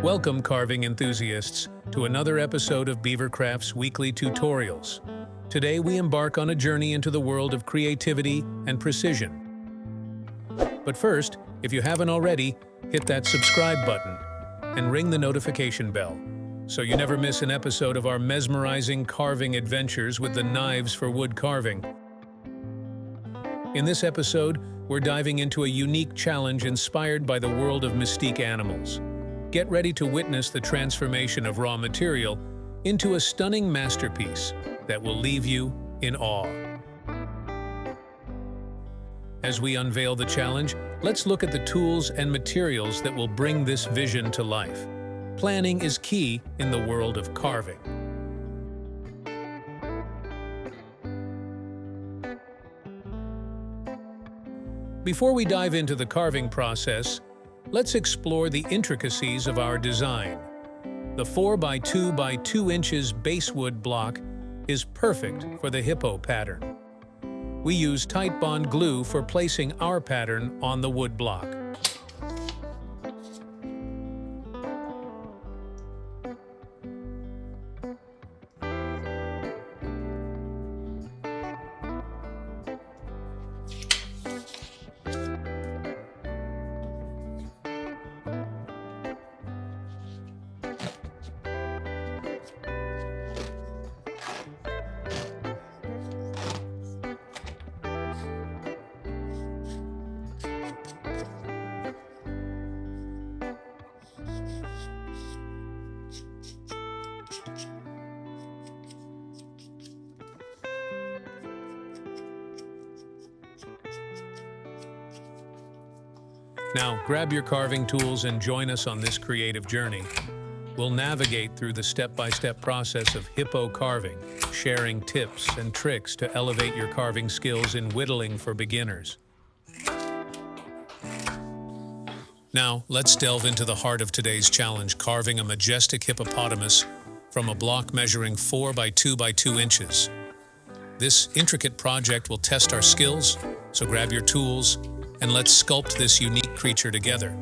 Welcome, carving enthusiasts, to another episode of BeaverCraft's weekly tutorials. Today we embark on a journey into the world of creativity and precision. But first, if you haven't already, hit that subscribe button and ring the notification bell so you never miss an episode of our mesmerizing carving adventures with the knives for wood carving. In this episode, we're diving into a unique challenge inspired by the world of mystique animals. Get ready to witness the transformation of raw material into a stunning masterpiece that will leave you in awe. As we unveil the challenge, let's look at the tools and materials that will bring this vision to life. Planning is key in the world of carving. Before we dive into the carving process, let's explore the intricacies of our design. The 4x2 by 2 inches basswood block is perfect for the hippo pattern. We use tight bond glue for placing our pattern on the wood block. Now, grab your carving tools and join us on this creative journey. We'll navigate through the step-by-step process of hippo carving, sharing tips and tricks to elevate your carving skills in whittling for beginners. Now, let's delve into the heart of today's challenge, carving a majestic hippopotamus from a block measuring 4 by 2 by 2 inches. This intricate project will test our skills, so grab your tools and let's sculpt this unique creature together.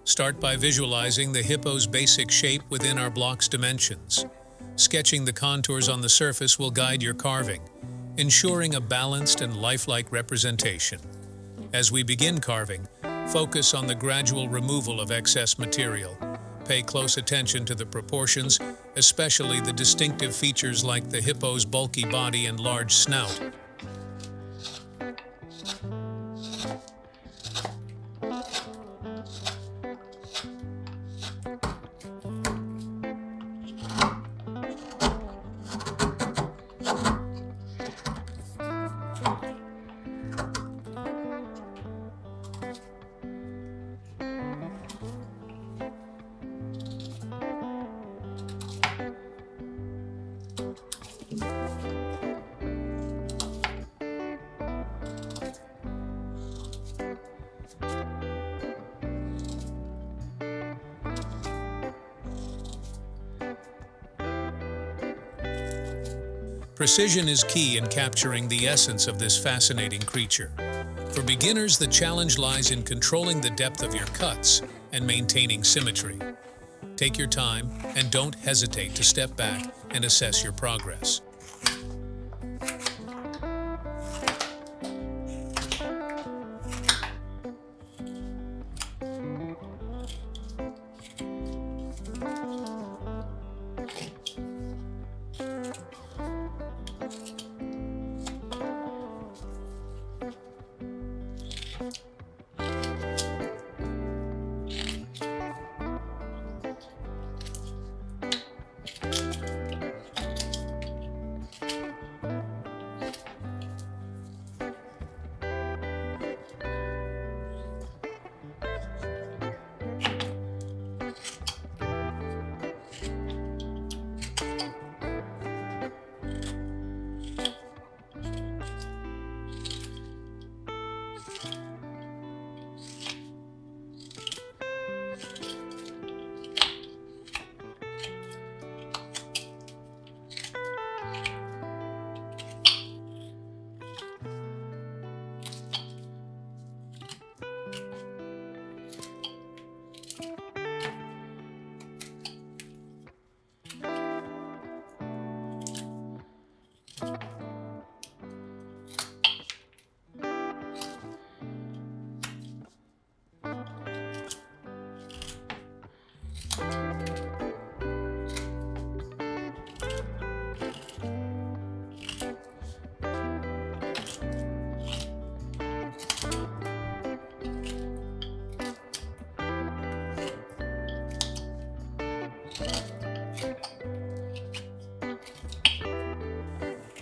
Start by visualizing the hippo's basic shape within our block's dimensions. Sketching the contours on the surface will guide your carving, ensuring a balanced and lifelike representation. As we begin carving, focus on the gradual removal of excess material. Pay close attention to the proportions, especially the distinctive features like the hippo's bulky body and large snout. Precision is key in capturing the essence of this fascinating creature. For beginners, the challenge lies in controlling the depth of your cuts and maintaining symmetry. Take your time and don't hesitate to step back and assess your progress.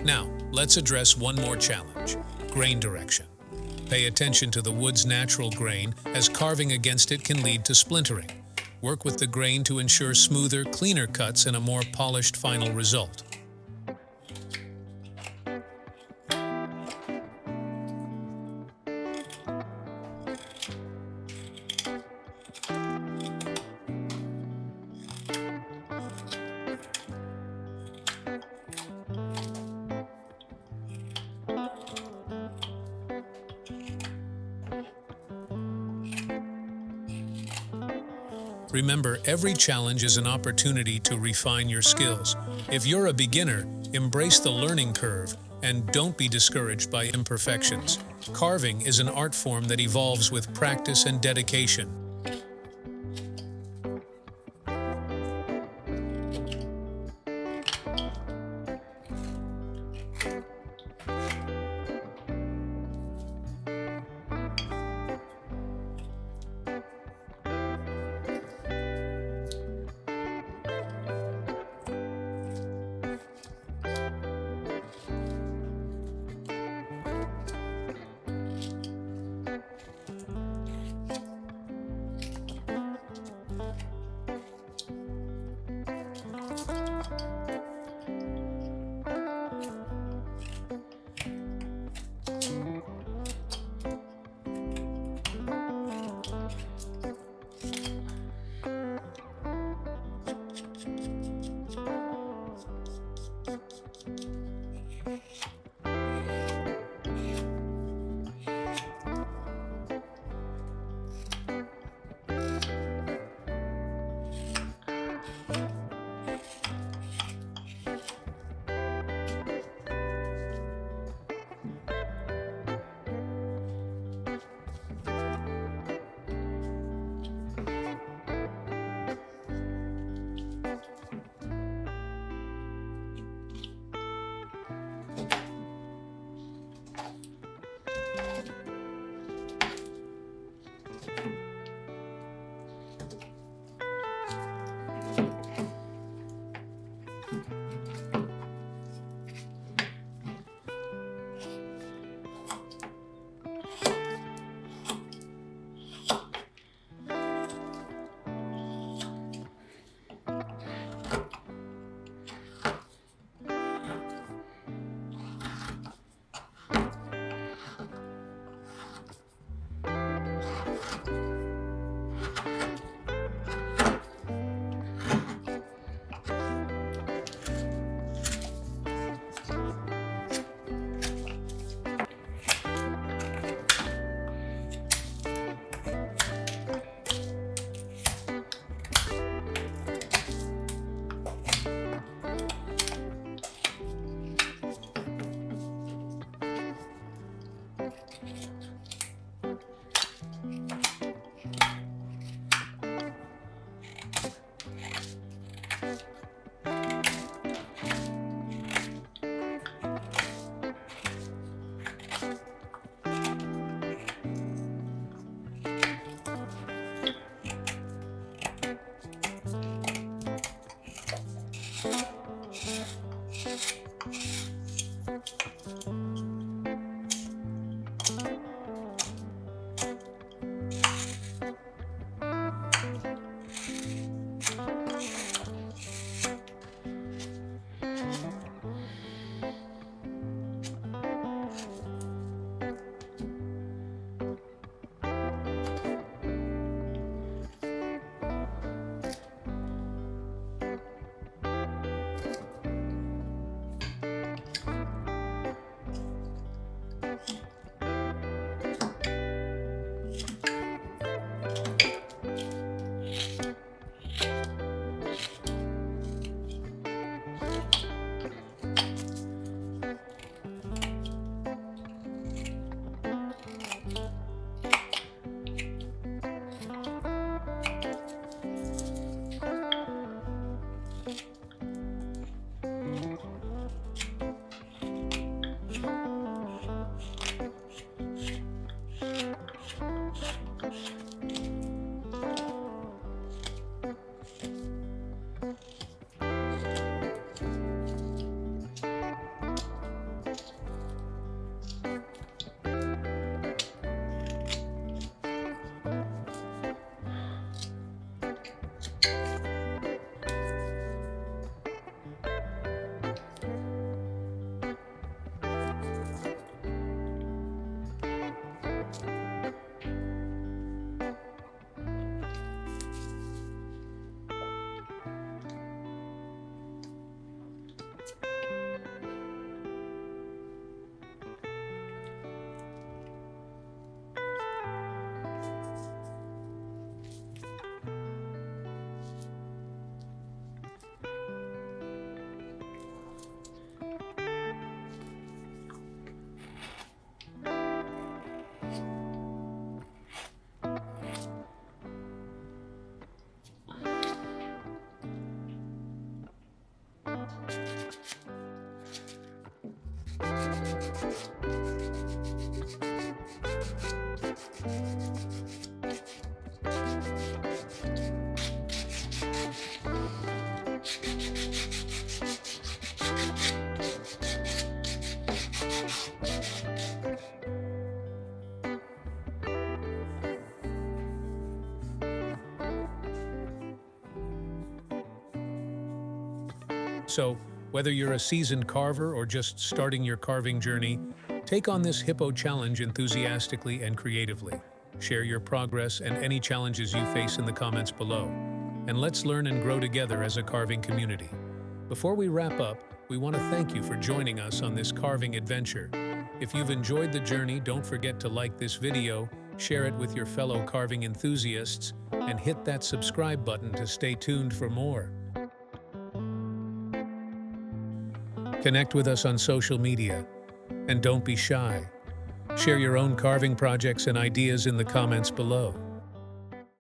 Now, let's address one more challenge: grain direction. Pay attention to the wood's natural grain, as carving against it can lead to splintering. Work with the grain to ensure smoother, cleaner cuts and a more polished final result. Remember, every challenge is an opportunity to refine your skills. If you're a beginner, embrace the learning curve and don't be discouraged by imperfections. Carving is an art form that evolves with practice and dedication. So, whether you're a seasoned carver or just starting your carving journey, take on this hippo challenge enthusiastically and creatively. Share your progress and any challenges you face in the comments below. And let's learn and grow together as a carving community. Before we wrap up, we want to thank you for joining us on this carving adventure. If you've enjoyed the journey, don't forget to like this video, share it with your fellow carving enthusiasts, and hit that subscribe button to stay tuned for more. Connect with us on social media, and don't be shy. Share your own carving projects and ideas in the comments below.